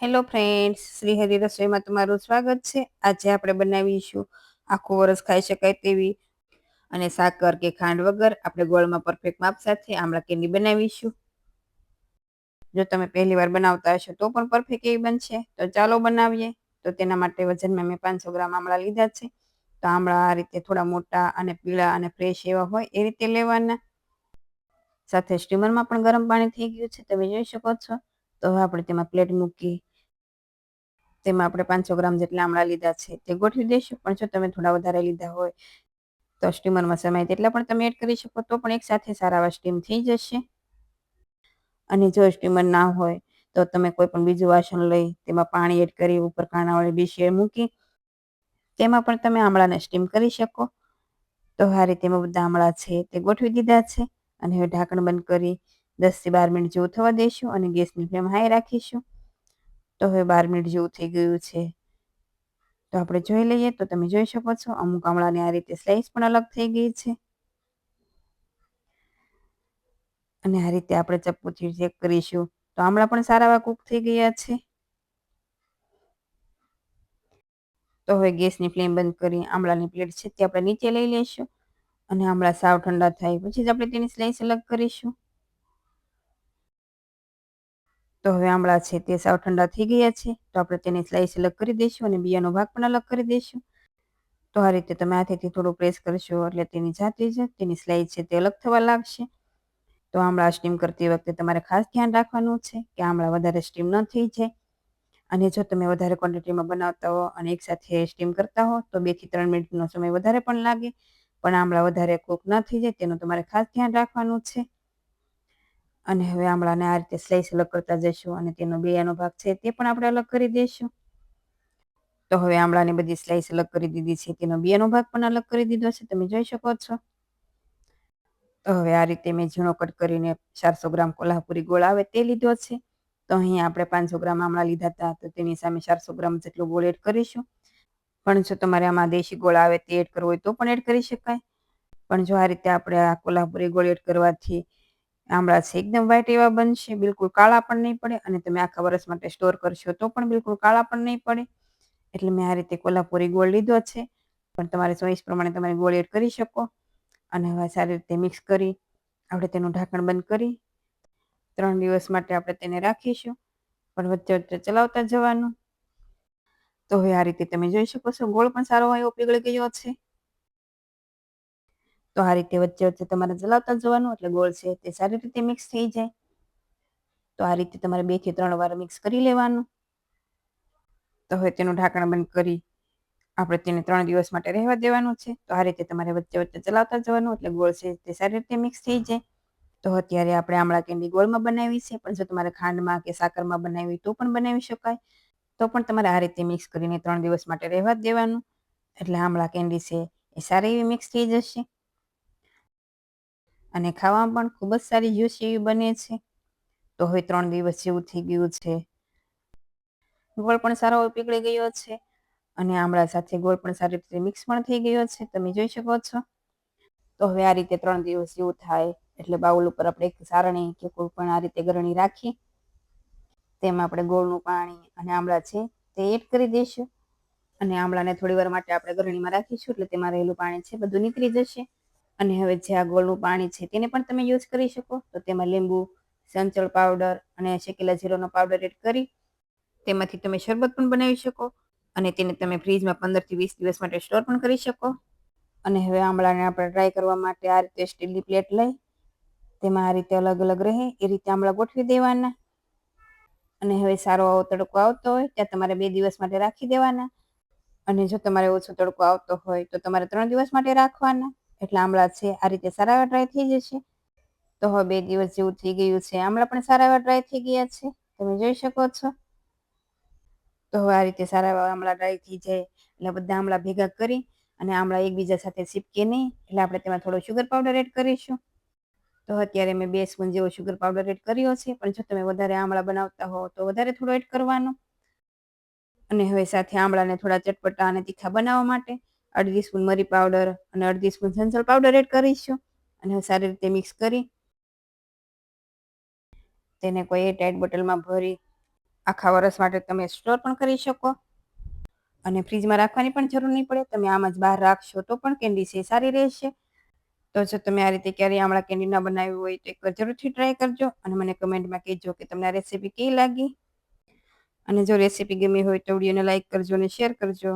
Hello friends, Shri Hari રસોઈમાં તમારું સ્વાગત છે. આજે આપણે બનાવીશું આખું વરસ ખાઈ શકાય તેવી અને સાકર કે ખાંડ વગર આપણે ગોળમાં પરફેક્ટ માપ સાથે આમળા કેન્ડી બનાવીશું. જો તમે પહેલી વાર બનાવતા હશો તો પણ પરફેક્ટ એવી બનશે. તો ચાલો બનાવીએ. તો તેના માટે વજનમાં મેં 500 ગ્રામ આમળા લીધા છે. તો આમળા આ રીતે થોડા મોટા અને પીળા અને ફ્રેશ એવા હોય એ રીતે લેવાના. સાથે સ્ટીમરમાં પણ ગરમ પાણી થઈ ગયું છે, તમે જોઈ શકો છો. તો હવે આપણે તેમાં પ્લેટ મૂકી તેમાં આપણે 500 ગ્રામ જેટલા આમળા લીધા છે તે ગોઠવી દઈશું. પણ જો તમે થોડા વધારે લીધા હોય તો સ્ટીમરમાં સમાય તેટલા પણ તમે એડ કરી શકો, તો પણ એક સાથે સારા એવા સ્ટીમ થઈ જશે. અને જો સ્ટીમર ના હોય તો તમે કોઈ પણ બીજું વાસણ લઈ તેમાં પાણી એડ કરી ઉપર કાણાવાળી ડીશ મૂકી તેમાં પણ તમે આમળાને સ્ટીમ કરી શકો. તો આ રીતે મેં બધા આમળા છે તે ગોઠવી દીધા છે અને હવે ઢાંકણ બંધ કરી 10 થી 12 મિનિટ જેવું થવા દઈશું અને ગેસની ફ્લેમ હાઈ રાખીશું. તો હવે 12 મિનિટ જેવું થઈ ગયું છે. તો આપણે જોઈ લઈએ. તો તમે જોઈ શકો છો અમુક આમળાની આ રીતે સ્લાઈસ પણ અલગ થઈ ગઈ છે. અને આ રીતે આપણે ચપ્પુથી ચેક કરીશું તો આમળા પણ સારા એવા કૂક થઈ ગયા છે. તો હવે ગેસની ફ્લેમ બંધ કરી આમળાની પ્લેટ છે તે આપણે નીચે લઈ લઈશું અને આમળા સાવ ઠંડા થાય પછી જ આપણે તેની સ્લાઈસ અલગ કરીશું. તો હવે આમળા છે તે સાવ ઠંડા થઈ ગયા છે. તો આપણે તેની સ્લાઈસ અલગ કરી દઈશું અને બિયાનો ભાગ પણ અલગ કરી દઈશું. તો આ રીતે તમે હાથેથી થોડું પ્રેસ કરશો એટલે તેની જાતે જ તેની સ્લાઈસ છે તે અલગ થવા લાગશે. તો આમળા સ્ટીમ કરતી વખતે તમારે ખાસ ધ્યાન રાખવાનું છે કે આમળા વધારે સ્ટીમ ન થઈ જાય. અને જો તમે વધારે ક્વોન્ટિટીમાં બનાવતા હો અને એકસાથે સ્ટીમ કરતા હો તો 2 થી 3 મિનિટનો સમય વધારે પણ લાગે, પણ આમળા વધારે કૂક ન થઈ જાય તેનું તમારે ખાસ ધ્યાન રાખવાનું છે. અને હવે આમળાને આ રીતે સ્લાઈસ અલગ કરતા જઈશું અને તેનો બિયાનો ભાગ છે તે પણ આપણે અલગ કરી દઈશું. તો હવે આમળાની બધી સ્લાઈસ અલગ કરી દીધી છે, તેનો બિયાનો ભાગ પણ અલગ કરી દીધો છે, તમે જોઈ શકો છો. તો હવે આ રીતે મેં ઝીણો કટ કરીને 400 ગ્રામ કોલ્હાપુરી ગોળ આવે તે લીધો છે. તો અહીં આપણે 500 ગ્રામ આમળા લીધા હતા તો તેની સામે 400 ગ્રામ જેટલું ગોળ એડ કરીશું. પણ જો તમારે આમાં દેશી ગોળ આવે તે એડ કરવો હોય તો પણ એડ કરી શકાય. પણ જો આ રીતે આપણે આ કોલ્હાપુરી ગોળ એડ કરવાથી આમળા છે એકદમ વ્હાઈટ એવા બનશે, બિલકુલ કાળા પણ નહીં પડે અને તમે આખા વર્ષ માટે સ્ટોર કરશો તો પણ બિલકુલ કાળા પણ નહીં પડે. એટલે મેં આ રીતે કોલ્હાપુરી ગોળ લીધો છે. પણ તમારે ચોઈસ પ્રમાણે તમારે ગોળ એડ કરી શકો. અને હવે સારી રીતે મિક્સ કરી આપણે તેનું ઢાંકણ બંધ કરી 3 દિવસ માટે આપણે તેને રાખીશું. પણ વચ્ચે વચ્ચે ચલાવતા જવાનું. તો હવે આ રીતે તમે જોઈ શકો છો ગોળ પણ સારો એવો પીગળી ગયો છે. તો આ રીતે વચ્ચે વચ્ચે તમારે ચલાવતા જવાનું એટલે ગોળ છે તે સારી રીતે મિક્સ થઈ જાય. તો આ રીતે તમારે 2 થી 3 વાર મિક્સ કરી લેવાનું. તો હવે તેનું ઢાંકણ બંધ કરી આપણે તેને 3 દિવસ માટે રહેવા દેવાનું છે. તો આ રીતે તમારે વચ્ચે વચ્ચે ચલાવતા જવાનું એટલે ગોળ છે તે સારી રીતે મિક્સ થઈ જાય. તો અત્યારે આપણે આમળા કેન્ડી ગોળમાં બનાવી છે, પણ જો તમારે ખાંડમાં કે સાકરમાં બનાવી તો પણ બનાવી શકાય. તો પણ તમારે આ રીતે મિક્સ કરીને 3 દિવસ માટે રહેવા દેવાનું. એટલે આમળા કેન્ડી છે એ સારી એવી મિક્સ થઈ જશે અને ખાવામાં પણ ખૂબ જ સારી જ્યુસી એવી બને છે. તો હવે 3 દિવસ જેવું થઈ ગયું છે. ગોળ પણ સારો પીગળી ગયો છે અને આમળા સાથે ગોળ પણ સારી રીતે મિક્સ પણ થઈ ગયો છે, તમે જોઈ શકો છો. તો હવે આ રીતે 3 દિવસ જેવું થાય એટલે બાઉલ ઉપર આપણે એક સારણી કે કોઈ પણ આ રીતે ગરણી રાખી તેમાં આપણે ગોળનું પાણી અને આમળા છે તે એડ કરી દઈશું. અને આમળાને થોડી વાર માટે આપણે ગરણીમાં રાખીશું એટલે તેમાં રહેલું પાણી છે બધું નીકળી જશે. અને હવે જે આ ગોળનું પાણી છે તેને પણ તમે યુઝ કરી શકો. તો તેમાં લીંબુ, સંચળ પાવડર અને શેકેલા જીરાનો પાવડર એડ કરી તેમાંથી તમે શરબત પણ બનાવી શકો અને તેને તમે ફ્રીજમાં 15 થી 20 દિવસ માટે સ્ટોર પણ કરી શકો. અને હવે આમળાને આપણે ડ્રાય કરવા માટે આ રીતે સ્ટીલની પ્લેટ લઈ તેમાં આ રીતે અલગ અલગ રહે એ રીતે આમળા ગોઠવી દેવાના. અને હવે સારો આવો તડકો આવતો હોય ત્યાં તમારે 2 દિવસ માટે રાખી દેવાના. અને જો તમારે ઓછો તડકો આવતો હોય તો તમારે 3 દિવસ માટે રાખવાના. એટલે આમળા છે આ રીતે સારા એવા ડ્રાય થઈ જશે. તો હવે 2 દિવસ જેવું થઈ ગયું છે. આમળા પણ સારા એવા ડ્રાય થઈ ગયા છે, તમે જોઈ શકો છો. તો હવે આ રીતે સારા એવા આમળા ડ્રાય થઈ જાય એટલે બધા આમળા ભેગા કરી અને આમળા એકબીજા સાથે ચીપકે નહીં એટલે આપણે તેમાં થોડો શુગર પાવડર એડ કરીશું. તો અત્યારે મેં 2 સ્પૂન જેવો શુગર પાવડર એડ કર્યો છે, પણ જો તમે વધારે આમળા બનાવતા હો તો વધારે થોડો એડ કરવાનો. અને હવે સાથે આમળાને થોડા ચટપટા અને તીખા બનાવવા માટે 1/2 સ્પૂન મરી પાવડર અને 1/2 સ્પૂન સંચળ પાવડર એડ કરીશું. અને સારી રીતે મિક્સ કરી તેને કોઈ એરટાઇટ બોટલમાં ભરી આખા વર્ષ માટે તમે સ્ટોર પણ કરી શકો અને ફ્રીજમાં રાખવાની પણ જરૂર નહીં પડે. તમે આમ જ બહાર રાખશો તો પણ કેન્ડી છે સારી રહેશે. તો જો તમે આ રીતે ક્યારેય આમળા કેન્ડી ના બનાવ્યું હોય તો એકવાર જરૂરથી ટ્રાય કરજો અને મને કમેન્ટમાં કહેજો કે તમને આ રેસીપી કેવી લાગી. અને જો રેસીપી ગમી હોય તો વિડીયોને લાઈક કરજો અને શેર કરજો.